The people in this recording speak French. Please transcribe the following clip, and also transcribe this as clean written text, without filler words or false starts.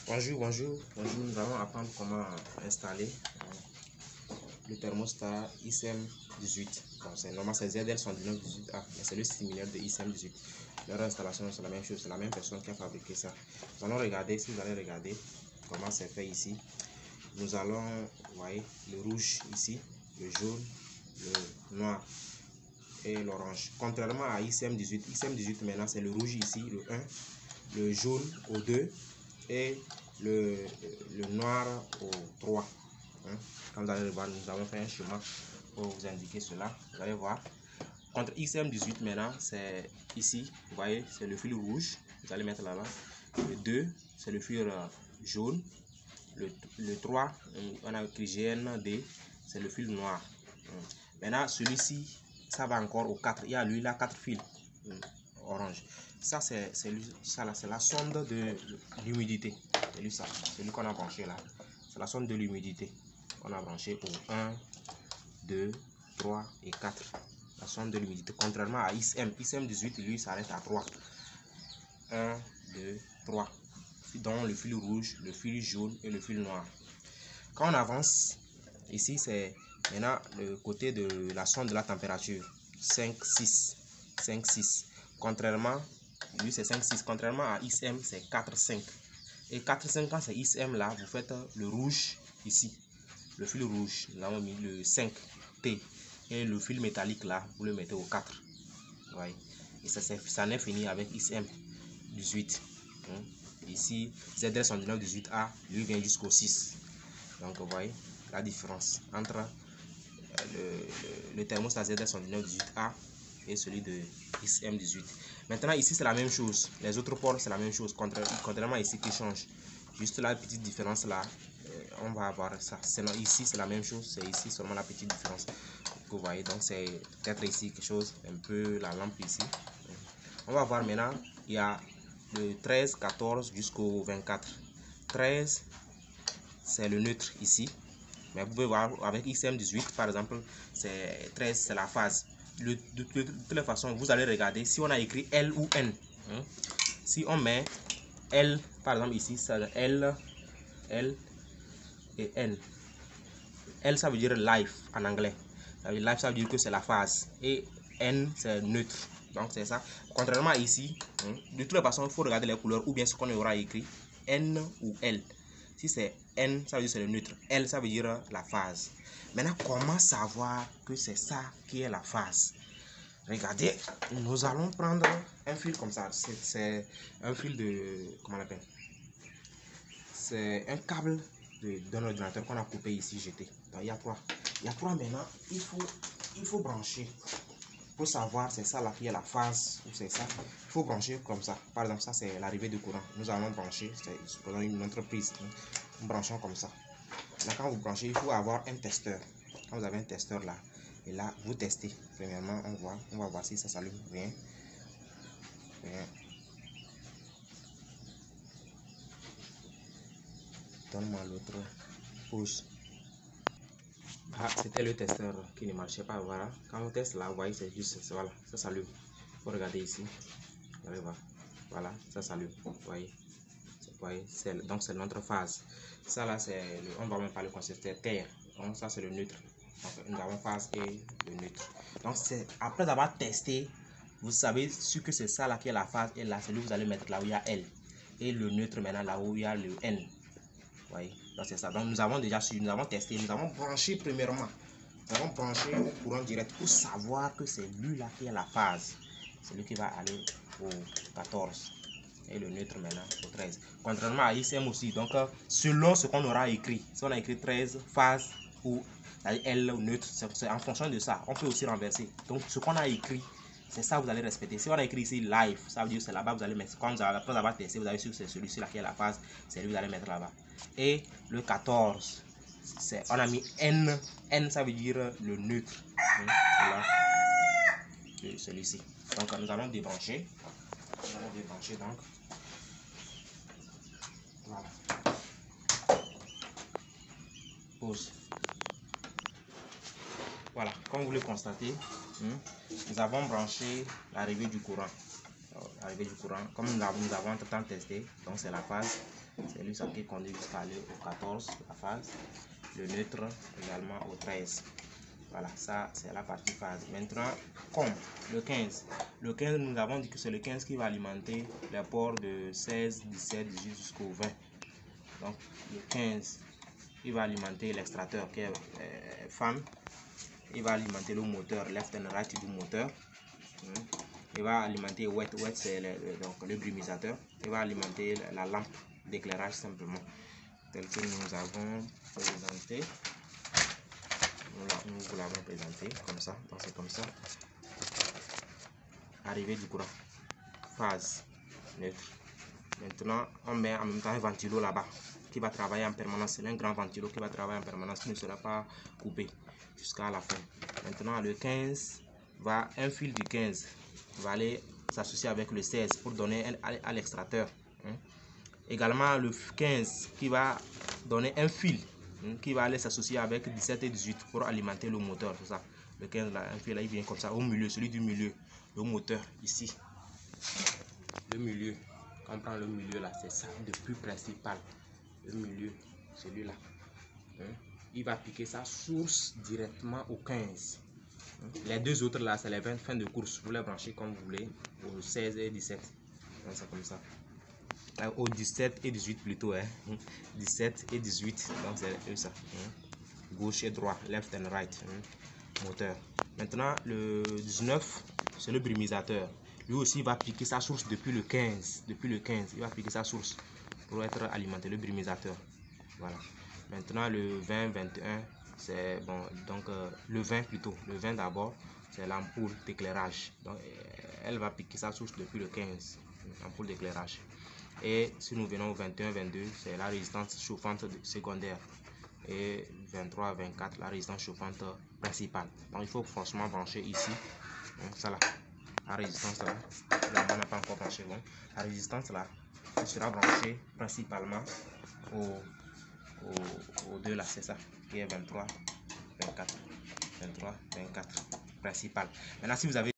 Bonjour, nous allons apprendre comment installer le thermostat ICM18. Bon, c'est normal, c'est ZL11918A, mais c'est le similaire de ICM18. Leur installation, c'est la même chose, c'est la même personne qui a fabriqué ça. Nous allons regarder, si vous allez regarder comment c'est fait ici. Nous allons, vous voyez, le rouge ici, le jaune, le noir et l'orange. Contrairement à ICM18 maintenant c'est le rouge ici, le 1, le jaune au 2 et le noir au 3. Quand vous allez voir, nous avons fait un schéma pour vous indiquer cela. Vous allez voir. Contre ICM18 maintenant, c'est ici, vous voyez, c'est le fil rouge. Vous allez mettre là-bas. Le 2, c'est le fil jaune. Le 3, on a écrit GND, c'est le fil noir. Maintenant, celui-ci, ça va encore au 4. Il y a lui, là, 4 fils orange. Ça, c'est la sonde de l'humidité. C'est lui, ça. Celui qu'on a branché là. C'est la sonde de l'humidité qu'on a branché au 1, 2, 3 et 4. La sonde de l'humidité. Contrairement à ICM18, lui, s'arrête à 3. 1, 2, 3. Dans le fil rouge, le fil jaune et le fil noir. Quand on avance, ici, c'est maintenant le côté de la sonde de la température. 5, 6. 5, 6. Contrairement, lui, c'est 5, 6. Contrairement à ICM, c'est 4, 5. Et 4, 5, quand c'est ICM là, vous faites le rouge ici. Le fil rouge, là, on a mis le 5T. Et le fil métallique là, vous le mettez au 4. Ouais. Et ça n'est fini avec ICM18. Ici, ZL11918A, lui vient jusqu'au 6. Donc, vous voyez la différence entre le thermostat ZL11918A et celui de ICM18. Maintenant, ici, c'est la même chose. Les autres ports, c'est la même chose. Contrairement ici qui change. Juste la petite différence là, on va avoir ça. Ici, c'est la même chose. C'est ici seulement la petite différence. Vous voyez, donc c'est peut-être ici quelque chose, un peu la lampe ici. On va voir maintenant, il y a le 13, 14 jusqu'au 24. 13, c'est le neutre ici. Mais vous pouvez voir avec ICM18 par exemple, c'est 13, c'est la phase. De toutes les façons, vous allez regarder si on a écrit L ou N. Si on met L, par exemple ici, c'est L et N. L, ça veut dire live en anglais. Live, ça veut dire que c'est la phase. Et N, c'est neutre. Donc, c'est ça. Contrairement à ici, de toutes les façons, il faut regarder les couleurs ou bien ce qu'on aura écrit N ou L. Si c'est N, ça veut dire c'est le neutre. L, ça veut dire la phase. Maintenant, comment savoir que c'est ça qui est la phase? Regardez, nous allons prendre un fil comme ça. C'est un fil de... Comment on l'appelle? C'est un câble d'un ordinateur qu'on a coupé ici, jeté. Donc, il y a trois. Il y a trois maintenant. Il faut brancher. Pour savoir c'est ça là qui est la phase ou c'est ça. Il faut brancher comme ça. Par exemple, ça c'est l'arrivée du courant. Nous allons brancher. C'est une entreprise. Nous branchons comme ça. Là, quand vous branchez, il faut avoir un testeur. Quand vous avez un testeur là, et là, vous testez. Premièrement, on va voir si ça s'allume. Rien. Donne-moi l'autre pouce. Ah, c'était le testeur qui ne marchait pas. Voilà. Quand on teste là, vous voyez, c'est juste, voilà, ça s'allume. Il faut regarder ici. Vous allez voir. Voilà, ça s'allume. Vous voyez. Donc c'est notre phase. Ça là, on va même pas le considérer terre. Donc ça c'est le neutre. Donc nous avons phase et le neutre. Donc c'est après avoir testé, vous savez sûr que c'est ça là qui est la phase et là c'est là vous allez mettre là où il y a L et le neutre maintenant là où il y a le N. Vous voyez, donc c'est ça. Donc nous avons déjà su, nous avons testé, nous avons branché premièrement. Nous avons branché au courant direct pour savoir que c'est lui là qui est la phase. C'est lui qui va aller au 14. Et le neutre maintenant au 13. Contrairement à ICM aussi, donc selon ce qu'on aura écrit, si on a écrit 13, phase ou L ou neutre, c'est en fonction de ça. On peut aussi renverser. Donc ce qu'on a écrit, c'est ça que vous allez respecter. Si on a écrit ici live, ça veut dire que c'est là-bas vous allez mettre. Quand après avoir testé, vous avez su que c'est celui-ci là qui est la phase, c'est lui que vous allez mettre là-bas. Et le 14, on a mis N, N ça veut dire le neutre. Là, celui-ci. Donc nous allons débrancher. Nous allons débrancher donc. Voilà. Pause. Voilà, comme vous le constatez, nous avons branché l'arrivée du courant. L'arrivée du courant, comme nous avons entre-temps testé, donc c'est la phase. c'est lui ça qui conduit jusqu'à aller au 14, la phase. Le neutre également au 13. Voilà, ça c'est la partie phase. Maintenant, comme le 15. Le 15, nous avons dit que c'est le 15 qui va alimenter les ports de 16, 17, 18 jusqu'au 20. Donc, le 15, il va alimenter l'extracteur qui est fan. Il va alimenter le moteur left and right du moteur. Il va alimenter wet, c'est le brumisateur. Il va alimenter la lampe d'éclairage simplement, tel que nous avons présenté. Nous vous l'avons présenté comme ça. Donc c'est comme ça. Arrivée du courant. Phase neutre. Maintenant, on met en même temps un ventilo là-bas qui va travailler en permanence. C'est un grand ventilo qui va travailler en permanence, qui ne sera pas coupé jusqu'à la fin. Maintenant, le 15 va, un fil du 15 va aller s'associer avec le 16 pour donner à l'extracteur. Également, le 15 qui va donner un fil qui va aller s'associer avec 17 et 18 pour alimenter le moteur. C'est ça. Le 15 là, un fil là, il vient comme ça au milieu, celui du milieu, le moteur ici. Le milieu, on prend le milieu là, c'est ça, le plus principal. Le milieu, celui-là. Il va piquer sa source directement au 15. Les deux autres là, c'est les 20 fins de course. Vous les branchez comme vous voulez, au 16 et 17. Donc c'est comme ça. Au 17 et 18 plutôt, 17 et 18, donc c'est ça. Gauche et droit, left and right, moteur. Maintenant, le 19, c'est le brumisateur. Lui aussi, il va piquer sa source depuis le 15. Depuis le 15, il va piquer sa source pour être alimenté, le brumisateur. Voilà. Maintenant, le 20, 21, c'est bon, donc le 20 plutôt. Le 20 d'abord, c'est l'ampoule d'éclairage. Donc, elle va piquer sa source depuis le 15, l'ampoule d'éclairage. Et si nous venons au 21, 22, c'est la résistance chauffante secondaire. Et 23, 24, la résistance chauffante principale. Donc il faut forcément brancher ici. Ça là, la résistance là, on n'a pas encore branché. Bon, la résistance là, elle sera branchée principalement au 2 là, c'est ça, qui est 23, 24. 23, 24, principal. Maintenant, si vous avez